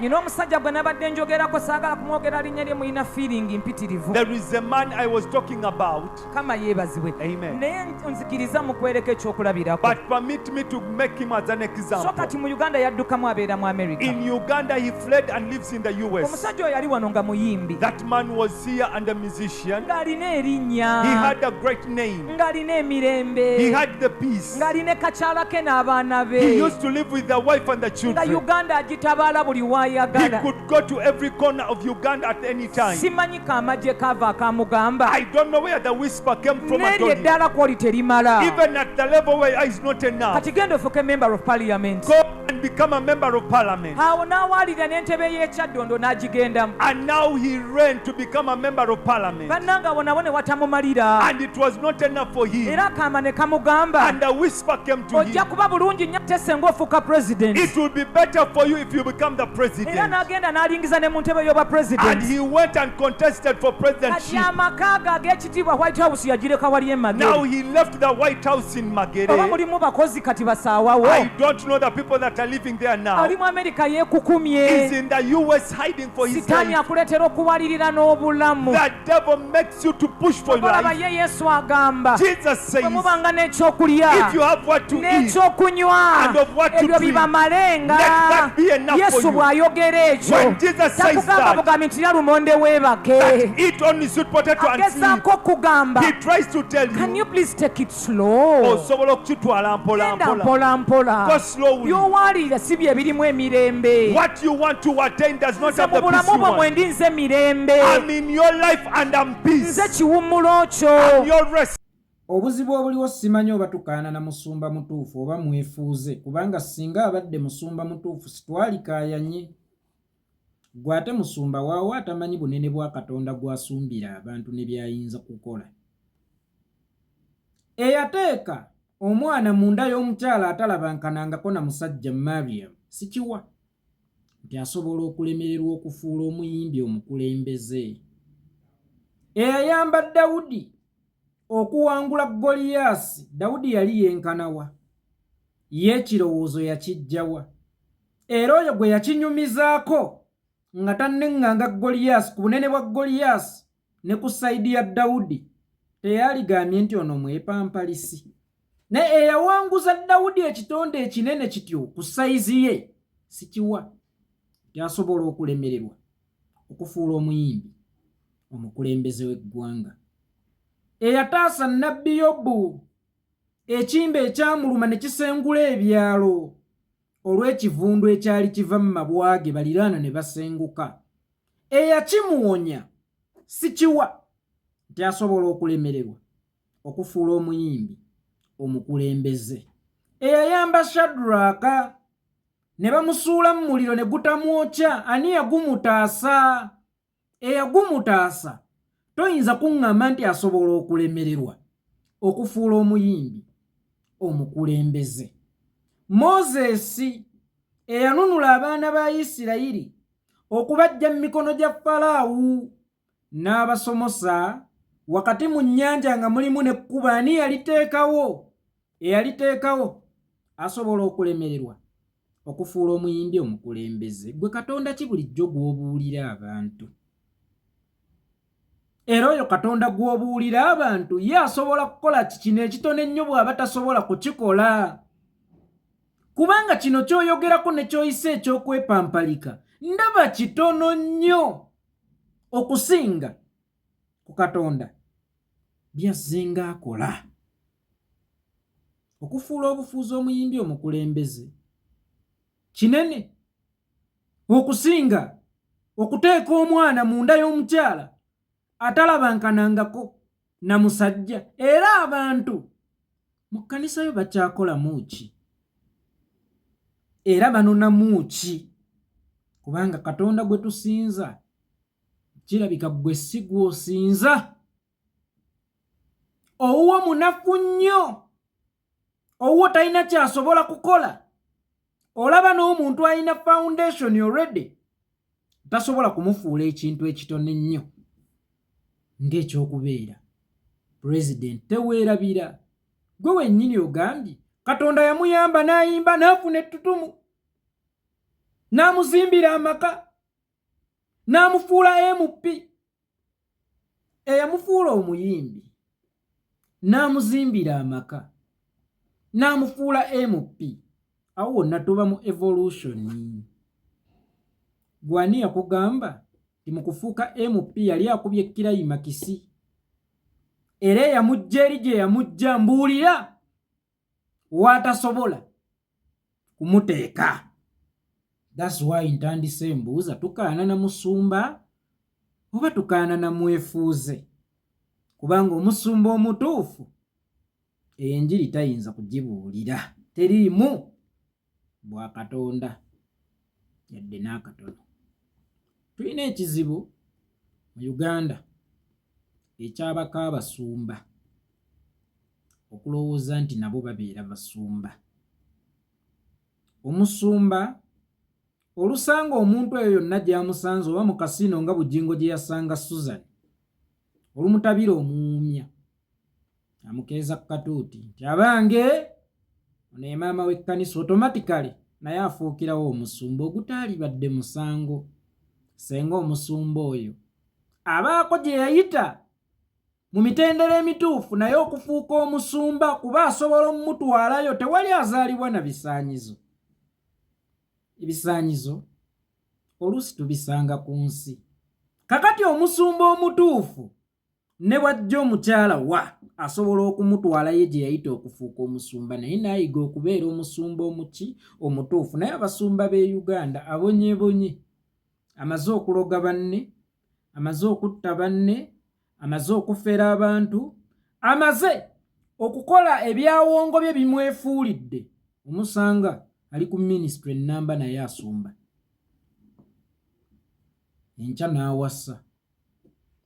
Nyina omusajja gwe nabadde njogerako saagala kumwogera linnya lye muyina feeling mpitirivu. There is a man I was talking about. Kama yeebazibwe. Amen. Naye nzikiriza mu kwereka ekyokulabirako. But permit me to make him as an So example. kati mu Uganda yaddukamu abeera mu America. In Uganda, he fled and lives in the US. Omusajja oyo yali wano nga muyimbi. That man was here and a musician. Ng'alina erinnya. He had a great name. Ng'alina emirembe. He had the peace. Ng'alina kakyala ke n'abaana be. He used to live with the wife and the Nga children. Uganda agitabaala buli He waayagala. could go to every corner of Uganda at any time. Simanyi kaamagye kava akamugamba. I don't know where the whisper came from. I N'eryo told him. eddala kwoli terimala. Even at the level where it's not enough. Kati genda ofuuke member of parliament. Go and become a member of parliament. Awo n'awaalira n'entebe y'ekyaddondo n'agigendamu. And now he ran to become a member of parliament. Bannanga abo nabo ne watamumalira. And it was not enough for him. Era akaama ne kamugamba. And the whisper came to Ojja him. kuba bulungi nnyo ate senga ofuuka president. It will be better for you if you become the Era president. n'agenda n'alingiza ne mu ntebe y'obwa And president. he went and contested for Kati presidency. amaka ge ag'ekitiibwa White House yagireka wali Now emagere. he left the White House in Oba Magere. mulimu bakozi kati basaawawo. I don't know the people that are living there now. Ali mu Amerika He's yeekukumye. in the US hiding for his Sitaani life. akuleetera okuwalirira n'obulamu. The devil makes you to push for your Olaba life. ye Yesu agamba. Jesus says, Bwe mubanga n'ekyokulya if you have what to eat, n'ekyokunywa and of what to ebyo drink, bibamalenga. let that be enough Yesu for you. bw'ayogera ekyo When Jesus says takugamba that, bugambi nti lya lumonde weebake. eat only sweet potato and sleep. Agezaako kugamba, He tries to tell can you, you please take it slow? osobola okukitwala mpola Genda mpola. mpola Go slowly. by'owaalira si bye birimu emirembe. What you want to attain does not Nze have mu the peace bulamu you bwo mwe want. ndi nze mirembe. I'm in your life and I'm peace. Nze kiwummulo kyo. Your rest. Obuzibu obuliwo simanyi oba tukaana na musumba mutuufu oba mwefuuze kubanga singa abadde musumba mutuufu sitwalikaayanye. Gwe ate musumba waawo atamanyi bunene bwa Katonda gw'asumbira abantu ne by'ayinza kukola. Eyateeka omwana mu nda y'omukyala atalabankanangako na musajja Mariam sikiwa nti asobola okulemererwa okufuula omuyimbi omukulembeze. Eyayamba Dawudi okuwangula Goliyaasi, Dawudi yali yenkanawa. Ye ekirowoozo yakijjawa. Era oyo gwe yakinyumizaako nga tanneŋŋanga Goliyaasi ku bunene bwa Goliyaasi ne ku sayidi ya Dawudi teyaligambye nti ono mwepampalisi. Ne eyawanguza Dawudi ekitonde ekinene kityo ku sayizi ye sikiwa yasobola okulemererwa okufuula omuyimbi omukulembeze w'eggwanga. Eyataasa nnabbi Yobu ekimbe ekyamuluma ne kisengula ebyalo olw'ekivundu ekyali kiva mu mabwage baliraana ne basenguka. Eyakimuwonya sikiwa nti asobola okulemererwa okufuula omuyimbi omukulembeze. Eyayamba Shadraaka ne bamusuula mu muliro ne gutamwokya, ani yagumutaasa? Eyagumutaasa toyinza kuŋŋamba nti asobola okulemererwa okufuula omuyimbi omukulembeze. Moses eyanunula abaana ba Isirayiri okubaggya mu mikono gya Falaawu n'abasomosa wakati mu nnyanja nga mulimu n'ekkuba, ani yaliteekawo? Eyaliteekawo asobola okulemererwa okufuula omuyimbi omukulembeze. Gwe Katonda ki bulijjo gw'obuulira abantu? Era oyo Katonda gw'obuulira abantu ye asobola kukola kino ekitono ennyo bw'aba tasobola kukikola. Kubanga kino ky'oyogerako ne ky'oyise eky'okwepampalika ndaba kitono nnyo okusinga ku Katonda by'azze ng'akola. Okufuula obufuuzi omuyimbi omukulembeze kinene okusinga okuteeka omwana mu nda y'omukyala atalabankanangako na musajja. Era abantu mu kkanisa yo bakyakolamu ki? Era banonamu ki? Kubanga Katonda gwe tusinza kirabika gwe si gw'osinza. Owuwo munafu nnyo, owuwo talina kyasobola kukola. Olaba n'omuntu alina foundation already tasobola kumufuula ekintu ekitono ennyo ng'ekyokubeera president. Teweerabira gwe wennyini ogambye Katonda yamuyamba n'ayimba n'afuna ettutumu. n'amuzimbira amaka, n'amufuula MP, eyamufuula omuyimbi, n'amuzimbira amaka, n'amufuula MP. Awo wonna tuba mu evolution. Gwani yakugamba nti mu kufuuka MP yali akubye Kirayima Kisi, era eyamujja eri gye yamujja mbuulira watasobola kumuteeka. That's why ntandise mbuuza, tukaana na musumba oba tukaana na mwefuuze? Kubanga omusumba omutuufu enjiri tayinza kugibuulira, teriimu bwa Katonda yadde n'akatono. Tulina ekizibu mu Uganda ekyabaka abasumba okulowooza nti nabo babeera basumba. Omusumba olusanga omuntu eyo yonna gy'amusanze oba mu kasino nga Bujingo gye yasanga Susan, olumutabira omuwuumya amukeeza ku katuuti nti abange ono ye maama w'ekkanisa, automatically naye afuukirawo omusumba ogutaalibadde musango. Senga omusumba oyo abaako gye yayita mu mitendera emituufu, naye okufuuka omusumba kuba asobola omutwalayo, tewali azaalibwa na bisaanyizo. Ebisaanyizo oluusi tubisanga ku nsi. Kakati omusumba omutuufu ne bw'ajja omukyala wa asobola okumutwalayo gye yayita okufuuka omusumba, naye naayiga okubeera omusumba omutuufu. Naye abasumba b'e Uganda abonyebonye, amaze okuloga banne, amaze okutta banne, amaze okufera abantu, amaze okukola ebyawongo bye bimwefuulidde, omusanga ali ku ministry ennamba naye asumba. Enkya n'awasa,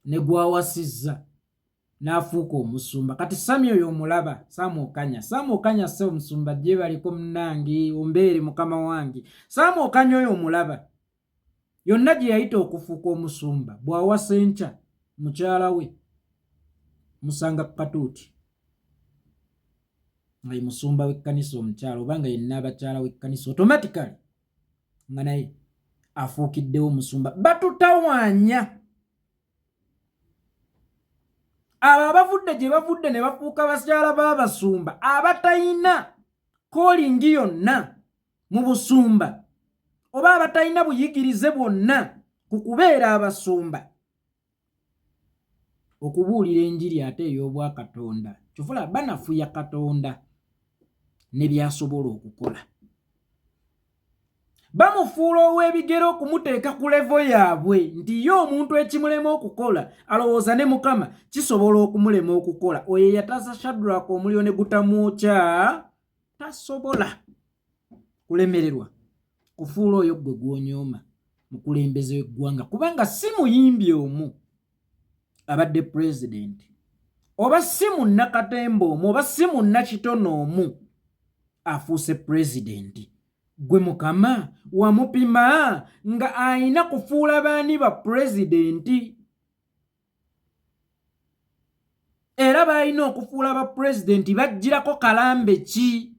ne gwawasizza n'afuuka omusumba. Kati Sami oyo omulaba, Samuokanya se omusumba gye baliko munnange ombeere mukama wange. Samuokanya oyo omulaba yonna gye yayita okufuuka omusumba, bw'awasa enkya mukyala we musanga ku katuuti nga ye musumba w'ekkanisa omukyala, oba nga yenna abakyala w'ekkanisa, automatically nga naye afuukiddewo omusumba. Batutawaanya abo abavudde gye bavudde ne bafuuka bakyala b'abasumba abatalina koolingi yonna mu busumba, oba abatalina buyigirize bwonna ku kubeera abasumba, okubuulira enjiri ate ey'obwakatonda. Kyofula banafuya Katonda ne byasobola okukola. Bamufuula ow'ebigero okumuteeka ku levo yaabwe nti ye omuntu ekimulema okukola alowooza ne Mukama kisobola okumulema okukola. Oyo yataasa Shadrack omuliro ne gutamwokya, tasobola kulemererwa kufuula oyo gwe gw'onyooma mukulembeze w'eggwanga, kubanga si muyimbi omu abadde president, oba si munnakatemba omu, oba si munnakitono omu afuuse president. Gwe Mukama wamupima nga ayina kufuula baani ba pulezidenti, era baalina okufuula ba pulezidenti bajjirako kalambe ki?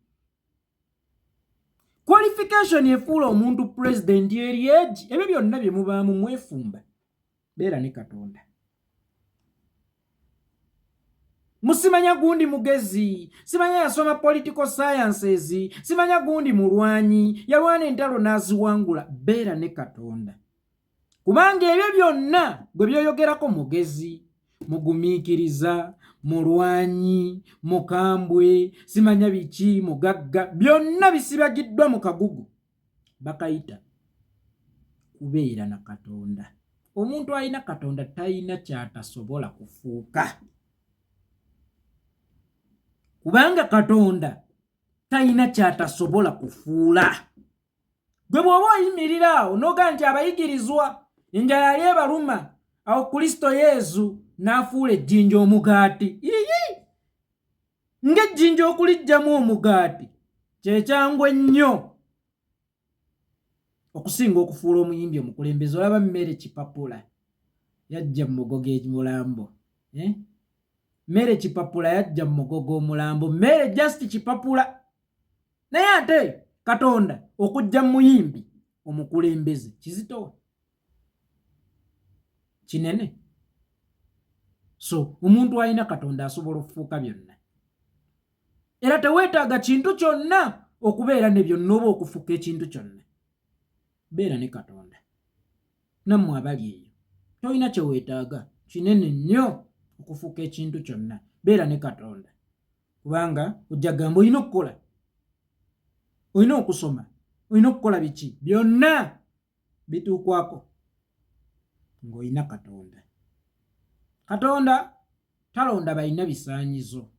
Qualification efuula omuntu pulezidenti eri egi. Ebyo byonna bye mubaamu mwefumba, beera ne Katonda. Musimanya gundi mugezi, simanya yasoma political sciences, simanya gundi mulwanyi, yalwana entalo n'aziwangula, beera ne Katonda. Kubanga ebyo byonna gwe byoyogerako mugezi, mugumiikiriza, mulwanyi, mukambwe, simanya biki, mugagga, byonna bisibagiddwa mu kagugu, bakayita kubeera na Katonda. Omuntu alina Katonda talina kyatasobola kufuuka, kubanga Katonda talina kyatasobola kufuula. Gwe bw'oba oyimirira awo n'oga nti abayigirizwa enjala yali ebaluma, awo Kristo Yesu n'afuula ejjinja omugaati. Ng'ejjinja okuliggyamu omugaati kyekyangu ennyo okusinga okufuula omuyimbi omukulembeze. Olaba Mmere Kipapula yajja mu mugogo emulambo, Mmere Kipapula yajja mu mugogo omulambo, Mmere just Kipapula. Naye ate Katonda okujja mu muyimbi omukulembeze kizitowa kinene. So omuntu alina Katonda asobola okufuuka byonna, era teweetaaga kintu kyonna okubeera ne byonna oba okufuuka ekintu kyonna. Beera ne Katonda. Nammwe abali eyo tolina kyeweetaaga kinene nnyo okufuuka ekintu kyonna. Beera ne Katonda, kubanga ojja gamba olina okukola, olina okusoma, olina okukola biki, byonna bituukwako ng'olina Katonda. Katonda talonda balina bisaanyizo.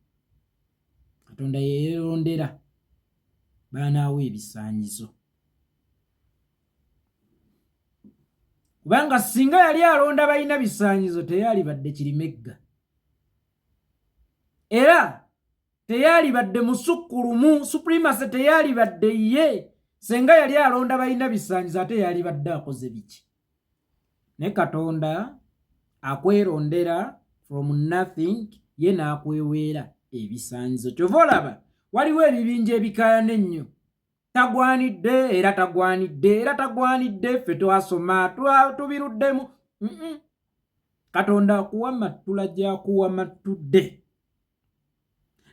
Katonda yeerondera baanaawo ebisaanyizo. Kubanga singa yali alonda balina bisaanyizo teyali badde Kirimegga, era teyali badde musukkulumu, supremacy teyali badde ye. Singa yali alonda balina bisaanyizo ate yali badde akoze biki? Ne Katonda akwerondera from nothing, ye n'akweweera ebisaanyizo. Kyova olaba waliwo ebibinja ebikaayana ennyo. Tagwanidde era tagwanidde era tagwanidde, ffe twasoma tubiruddemu. Katonda akuwa matula gy'akuwa matudde,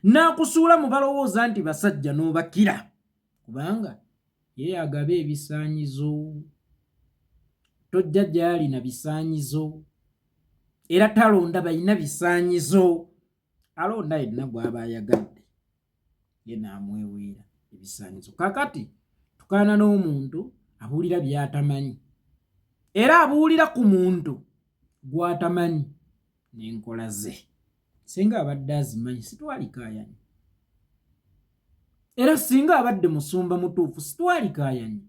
n'akusuula mu balowooza nti basajja n'obakira, kubanga ye agaba ebisaanyizo. Tojja gy'ali na bisaanyizo, era talonda balina bisaanyizo. Alonda yenna gw'aba ayagadde, ye n'amweweera ebisaanyizo. Kakati tukaana n'omuntu abuulira by'atamanyi, era abuulira ku muntu gw'atamanyi n'enkola ze. Singa abadde azimanyi sitwalikaayanye, era singa abadde musumba mutuufu sitwalikaayanye.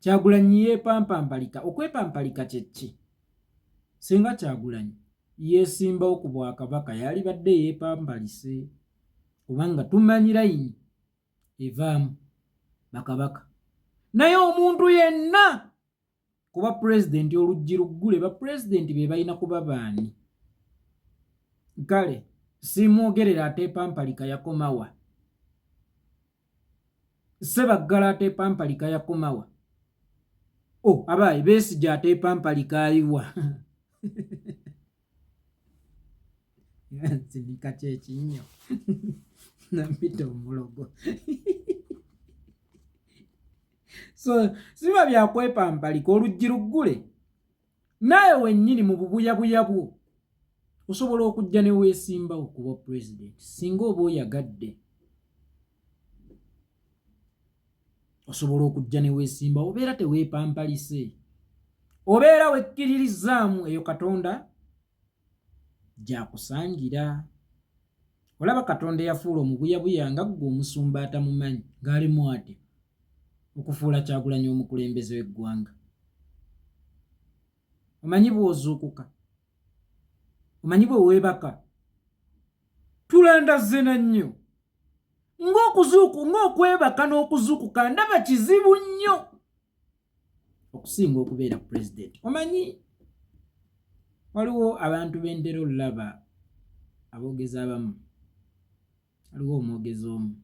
Kyagulanyi yeepampambalika. Okwepampalika kye ki? Singa Kyagulanyi yeesimbawo ku Bwakabaka yali badde yeepampalise, kubanga tumanyi layini evaamu bakabaka. Naye omuntu yenna kuba pulezidenti oluggi luggule, bapulezidenti be balina kuba baani? Kale simwogerera ateepampalika yakomawa, Ssebaggala ateepampalika yakomawa, abaayi Besigye ateepampalika aliwa? Nsinika kyekinnyo nampita omulogo. So siba byakwepampalika oluggi luggule. Naye wennyini mu bubuyabuya bwo osobola okujja ne weesimbawo kuba pulezidenti singa oba oyagadde. Osobola okujja ne weesimbawo, obeera teweepampalise, obeera wekkiririzaamu. Eyo Katonda gy'akusangira. Olaba Katonda yafuula omubuyabuya nga ggwe omusumba atamumanyi ng'alimu ati okufuula Kyagulanyi omukulembeze w'eggwanga. Omanyi bw'ozuukuka, omanyi bwe weebaka, tulanda zena nnyo. Ng'okwebaka n'okuzuukuka ndaba kizibu nnyo okusinga okubeera pulezidenti. Omanyi waliwo abantu b'endera olaba aboogezi abamu. Waliwo omwogezi omu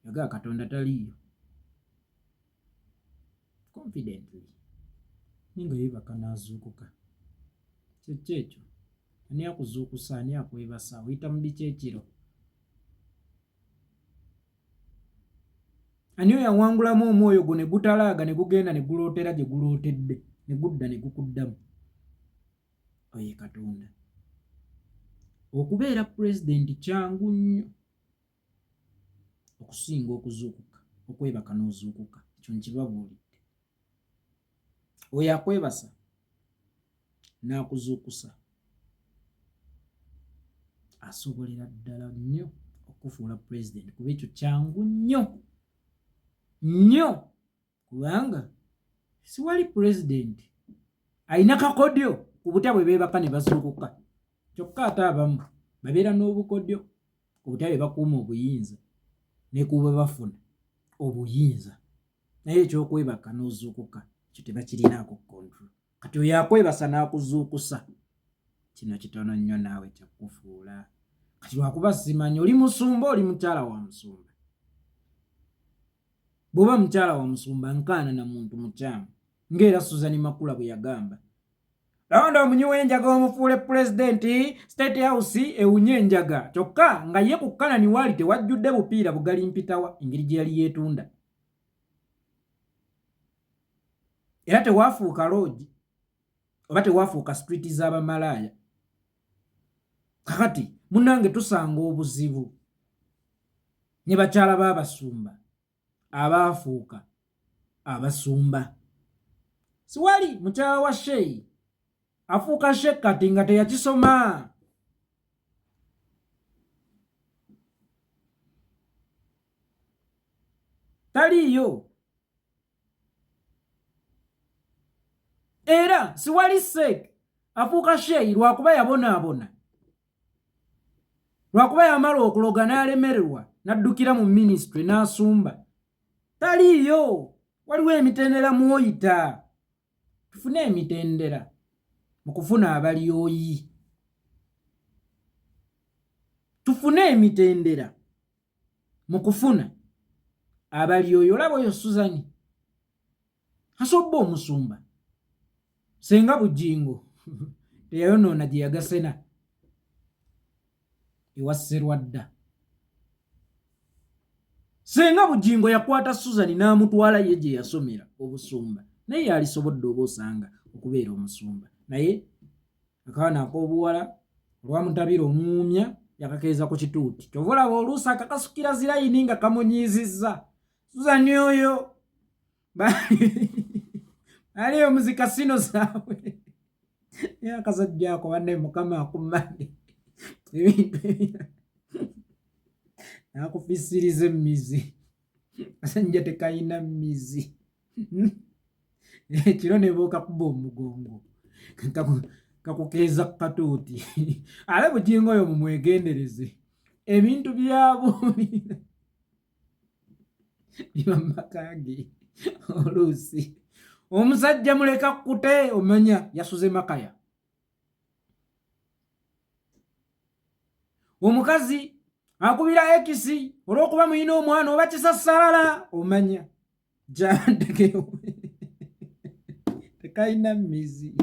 yagaa Katonda taliiyo, confidently ninga yeebaka n'azuukuka. Kyekyo ekyo, ani akuzuukusa, ani akwebasa, oyita mu biki ekiro? Ani yawangulamu omwoyo gwo ne gutalaaga ne gugenda ne gulootera gye gulootedde ne gudda ne gukuddamu? Oye Katonda. Okubeera pulezidenti kyangu nnyo okusinga okuzuukuka, okwebaka n'ozuukuka. Ekyo nkibabuulidde. Oyo akwebasa n'akuzuukusa asobolera ddala nnyo okufuula pulezidenti, kuba ekyo kyangu nnyo nnyo, kubanga siwali pulezidenti alina kakodyo ku butya bwe beebaka ne bazuukuka. Kyokka ate abamu babeera n'obukodyo ku butya bwe bakuuma obuyinza ne ku bwe bafuna obuyinza, naye ekyokwebaka n'ozuukuka ekyo tebakirinaako kontrol. Kati oyo akwebasa n'akuzuukusa, kino kitono nnyo naawe kyakufuula. Kati lwakuba simanyi oli musumba, oli mukyala wa musumba, bw'oba mukyala wa musumba nkaana na muntu mukyamu ng'era Susan Makula bwe yagamba. Londa omunyiwa enjaga omufuule pulezidenti State House ewunye enjaga kyokka nga ye ku Kanani waali tewajjudde bupiira bugali mpitawa engeri gye yali yeetunda. Era tewaafuuka loogi oba tewaafuuka streeti z'abamalaaya. Kakati munnange tusanga obuzibu ne bakyala b'abasumba abaafuuka abasumba. Siwali mukyala wa Sheyi afuuka shekkati nga teyakisoma. Taliiyo. Era siwali Seek afuuka Sheyi lwakuba yabonaabona, lwakuba yamala okuloga n'alemererwa n'addukira mu minisitule n'asumba. Taliiyo. Waliwo emitendera mw'oyita. Tufune emitendera mu kufuna abalyoyi. Tufune emitendera mu kufuna abalyoyi. Olaba oyo Suzani asobba omusumba senga Bujingo teyayonoona gye yagasena ewa Sserwadda. Senga Bujingo yakwata Suzani n'amutwala ye gye yasomera obusumba, naye yalisobodde oba osanga okubeera omusumba. Naye akaana ak'obuwala olwamutabira omuumya yakakeeza ku kituuti. Kyova olaba oluusi akakasukira zilayini nga kamunyiizizza. Suzani oyo aliyo omuzika sino zaabwe naye akasajja ako banne Mukama akummande ebintu ebira nakufisiriza emizi kasanja tekayina mizi kiro ne bookakuba omugongo kakukeeza ku katuuti. Ale Bujingo oyo mumwegendereze ebintu byabo biba mu maka ge. Oluusi omusajja muleka kukute omanya yasuze makaya. Omukazi akubira ekisi olw'okuba muyina omwana oba kisassalala omanya gyandekeo tekayina mizi.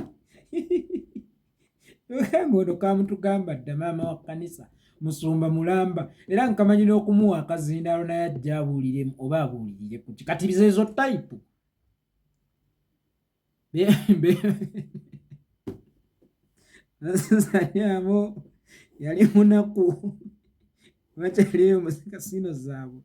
Ngono kamutugamba dda maama wa kkanisa musumba mulamba era nkamanyi n'okumuwa akazindaalo naye ajja abuuliremu oba abuulirire ku kikatiriza ezo tayipu. Nasanyamo yali munaku bakyaliyo mu kasino zaabwe.